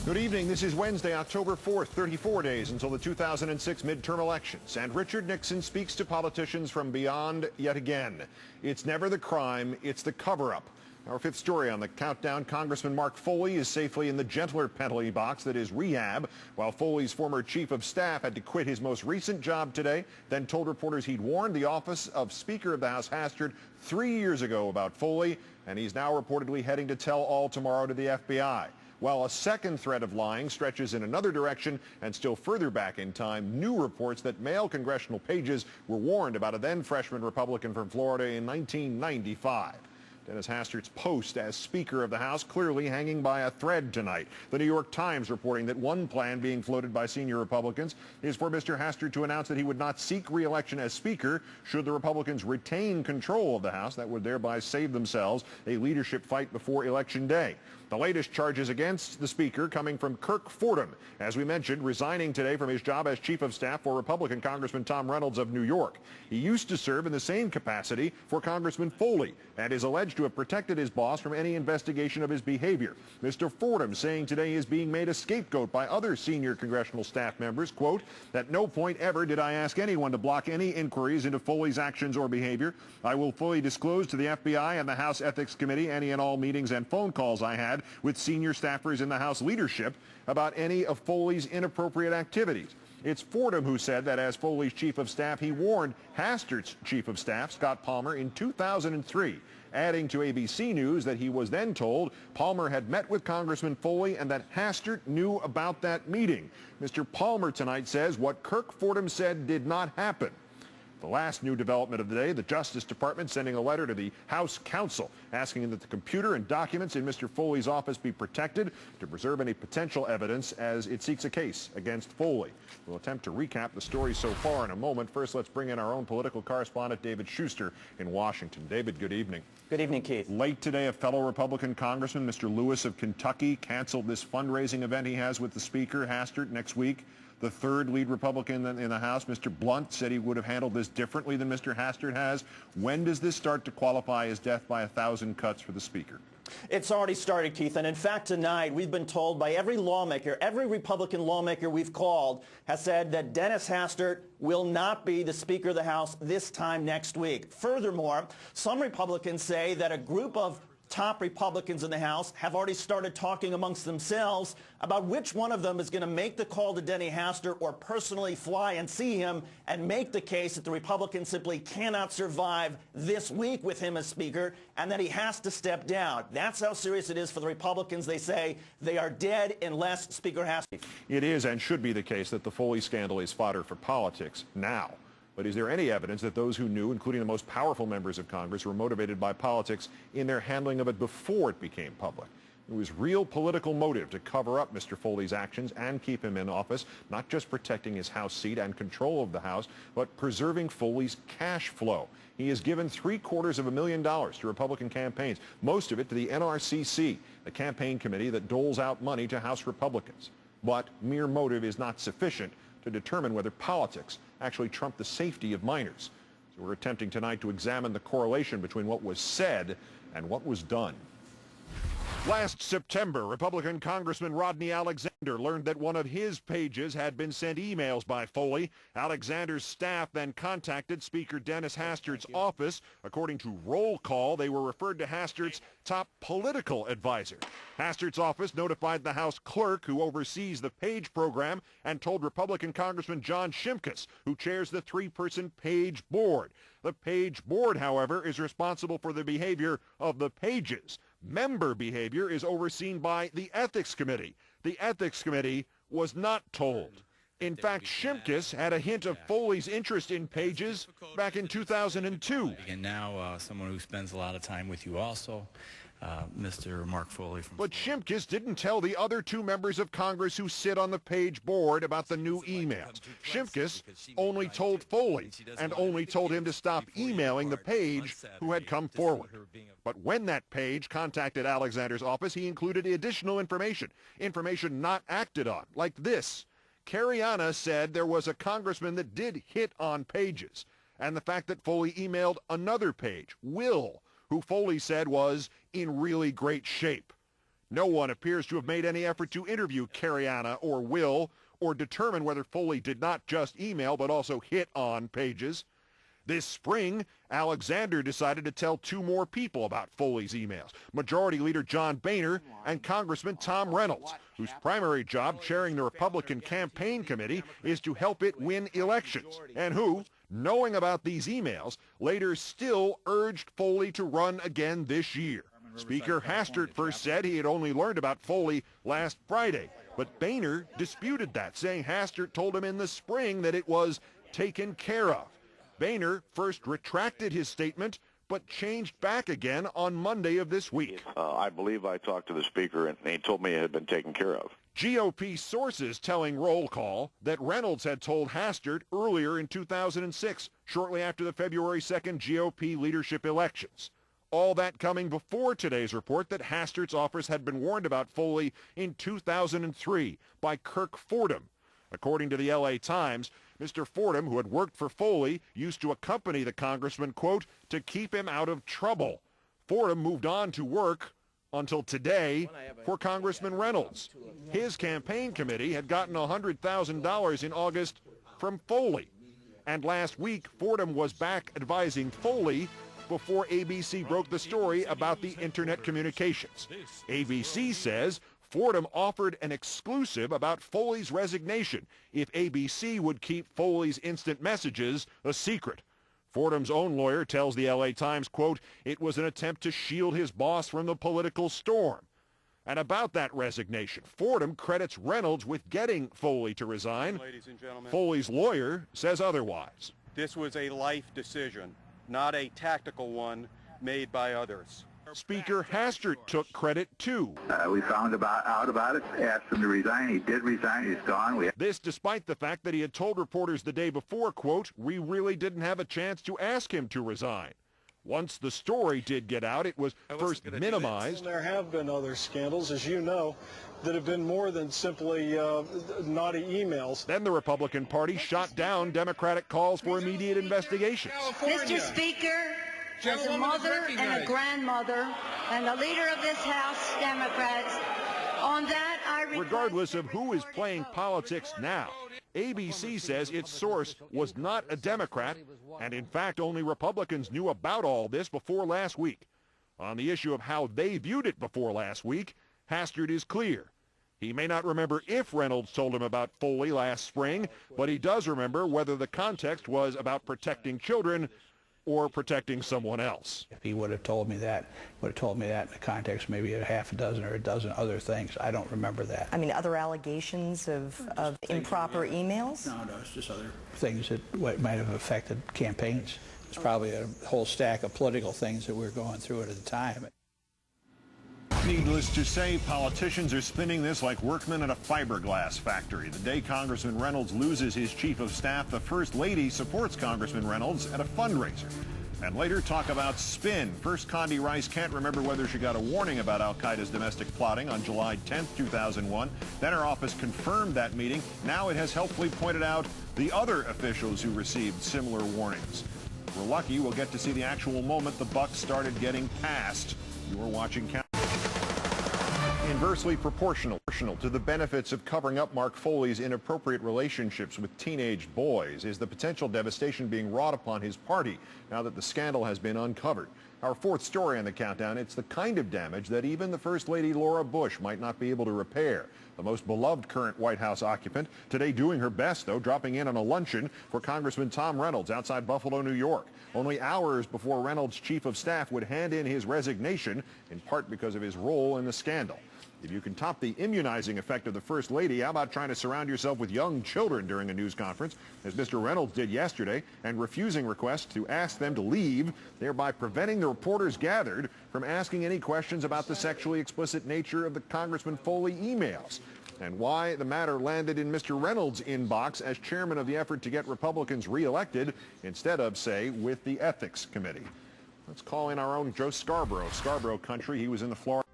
Good evening. This is Wednesday, October 4th, 34 days until the 2006 midterm elections. And Richard Nixon speaks to politicians from beyond yet again. It's never the crime, it's the cover-up. Our fifth story on the countdown, Congressman Mark Foley is safely in the gentler penalty box that is rehab, while Foley's former chief of staff had to quit his most recent job today, then told reporters he'd warned the office of Speaker of the House Hastert 3 years ago about Foley, and he's now reportedly heading to tell all tomorrow to the FBI. While a second thread of lying stretches in another direction, and still further back in time, new reports that male congressional pages were warned about a then freshman Republican from Florida in 1995. Dennis Hastert's post as Speaker of the House clearly hanging by a thread tonight. The New York Times reporting that one plan being floated by senior Republicans is for Mr. Hastert to announce that he would not seek re-election as Speaker should the Republicans retain control of the House. That would thereby save themselves a leadership fight before Election Day. The latest charges against the Speaker coming from Kirk Fordham, as we mentioned, resigning today from his job as Chief of Staff for Republican Congressman Tom Reynolds of New York. He used to serve in the same capacity for Congressman Foley and is alleged to have protected his boss from any investigation of his behavior. Mr. Fordham saying today he is being made a scapegoat by other senior congressional staff members. Quote, "At no point ever did I ask anyone to block any inquiries into Foley's actions or behavior. I will fully disclose to the FBI and the House Ethics Committee any and all meetings and phone calls I had with senior staffers in the House leadership about any of Foley's inappropriate activities." It's Fordham who said that as Foley's chief of staff, he warned Hastert's chief of staff, Scott Palmer, in 2003, adding to ABC News that he was then told Palmer had met with Congressman Foley and that Hastert knew about that meeting. Mr. Palmer tonight says what Kirk Fordham said did not happen. The last new development of the day, the Justice Department sending a letter to the House Counsel asking that the computer and documents in Mr. Foley's office be protected to preserve any potential evidence as it seeks a case against Foley. We'll attempt to recap the story so far in a moment. First, let's bring in our own political correspondent, David Schuster, in Washington. David, good evening. Good evening, Keith. Late today, a fellow Republican congressman, Mr. Lewis of Kentucky, canceled this fundraising event he has with the Speaker, Hastert, next week. The third lead Republican in the House, Mr. Blunt, said he would have handled this differently than Mr. Hastert has. When does this start to qualify as death by 1,000 cuts for the Speaker? It's already started, Keith, and in fact tonight we've been told by every lawmaker, every Republican lawmaker we've called has said that Dennis Hastert will not be the Speaker of the House this time next week. Furthermore, some Republicans say that a group of top Republicans in the House have already started talking amongst themselves about which one of them is going to make the call to Denny Hastert or personally fly and see him and make the case that the Republicans simply cannot survive this week with him as Speaker and that he has to step down. That's how serious it is for the Republicans. They say they are dead unless Speaker Hastert. It is and should be the case that the Foley scandal is fodder for politics now. But is there any evidence that those who knew, including the most powerful members of Congress, were motivated by politics in their handling of it before it became public? It was real political motive to cover up Mr. Foley's actions and keep him in office, not just protecting his House seat and control of the House, but preserving Foley's cash flow. He has given $750,000 to Republican campaigns, most of it to the NRCC, the campaign committee that doles out money to House Republicans. But mere motive is not sufficient to determine whether politics actually trump the safety of minors. So we're attempting tonight to examine the correlation between what was said and what was done. Last September, Republican Congressman Rodney Alexander learned that one of his pages had been sent emails by Foley. Alexander's staff then contacted Speaker Dennis Hastert's office. According to roll call, they were referred to Hastert's top political advisor. Hastert's office notified the House clerk, who oversees the page program, and told Republican Congressman John Shimkus, who chairs the three-person page board. The page board, however, is responsible for the behavior of the pages. Member behavior is overseen by the Ethics Committee. The Ethics Committee was not told. In fact, Shimkus had a hint of Foley's interest in pages back in 2002. And now someone who spends a lot of time with you also, Mr. Mark Foley. But Shimkus didn't tell the other two members of Congress who sit on the page board about the new emails. Shimkus only told Foley and only told him to stop emailing the page who had come forward. But when that page contacted Alexander's office, he included additional information not acted on, like this. Cariana said there was a congressman that did hit on pages, and the fact that Foley emailed another page, Will, who Foley said was in really great shape. No one appears to have made any effort to interview Cariana or Will or determine whether Foley did not just email but also hit on Pages. This spring, Alexander decided to tell two more people about Foley's emails, Majority Leader John Boehner and Congressman Tom Reynolds, whose primary job chairing the Republican campaign committee is to help it win elections, and who, knowing about these emails, later still urged Foley to run again this year. Speaker Hastert first said he had only learned about Foley last Friday, but Boehner disputed that, saying Hastert told him in the spring that it was taken care of. Boehner first retracted his statement, but changed back again on Monday of this week. I believe I talked to the speaker, and he told me it had been taken care of. GOP sources telling Roll Call that Reynolds had told Hastert earlier in 2006, shortly after the February 2nd GOP leadership elections. All that coming before today's report that Hastert's office had been warned about Foley in 2003 by Kirk Fordham. According to the LA Times, Mr. Fordham, who had worked for Foley, used to accompany the congressman, quote, to keep him out of trouble. Fordham moved on to work until today for Congressman Reynolds. His campaign committee had gotten $100,000 in August from Foley. And last week, Fordham was back advising Foley before ABC broke the story about the internet communications. ABC says Fordham offered an exclusive about Foley's resignation if ABC would keep Foley's instant messages a secret. Fordham's own lawyer tells the LA Times, quote, it was an attempt to shield his boss from the political storm. And about that resignation, Fordham credits Reynolds with getting Foley to resign. Ladies and gentlemen, Foley's lawyer says otherwise. this was a life decision, not a tactical one made by others. Speaker Hastert took credit, too. We found out about it, asked him to resign. He did resign. He's gone. This despite the fact that he had told reporters the day before, quote, we really didn't have a chance to ask him to resign. Once the story did get out, it was first minimized. There have been other scandals, as you know, that have been more than simply naughty emails. Then the Republican Party shot down Democratic calls for immediate investigations. Mr. Speaker, as a mother and a grandmother and a leader of this House, Democrats, on that I request... Regardless of who is playing politics now, ABC says its source was not a Democrat, and in fact only Republicans knew about all this before last week. On the issue of how they viewed it before last week, Hastert is clear. He may not remember if Reynolds told him about Foley last spring, but he does remember whether the context was about protecting children or protecting someone else. If he would have told me that, in the context maybe of half a dozen or a dozen other things. I don't remember that. I mean, other allegations of improper emails? No, it's just other things that might have affected campaigns. It's probably a whole stack of political things that we're going through at the time. Needless to say, politicians are spinning this like workmen at a fiberglass factory. The day Congressman Reynolds loses his chief of staff, the First Lady supports Congressman Reynolds at a fundraiser. And later, talk about spin. First, Condi Rice can't remember whether she got a warning about al-Qaeda's domestic plotting on July 10th, 2001. Then her office confirmed that meeting. Now it has helpfully pointed out the other officials who received similar warnings. If we're lucky, we'll get to see the actual moment the buck started getting passed. You are watching Inversely proportional to the benefits of covering up Mark Foley's inappropriate relationships with teenage boys is the potential devastation being wrought upon his party now that the scandal has been uncovered. Our fourth story on the countdown, it's the kind of damage that even the First Lady Laura Bush might not be able to repair. The most beloved current White House occupant, today doing her best, though, dropping in on a luncheon for Congressman Tom Reynolds outside Buffalo, New York. Only hours before Reynolds' chief of staff would hand in his resignation, in part because of his role in the scandal. If you can top the immunizing effect of the First Lady, how about trying to surround yourself with young children during a news conference, as Mr. Reynolds did yesterday, and refusing requests to ask them to leave, thereby preventing the reporters gathered from asking any questions about the sexually explicit nature of the Congressman Foley emails, and why the matter landed in Mr. Reynolds' inbox as chairman of the effort to get Republicans reelected instead of, say, with the Ethics Committee. Let's call in our own Joe Scarborough, Scarborough country. He was in the Florida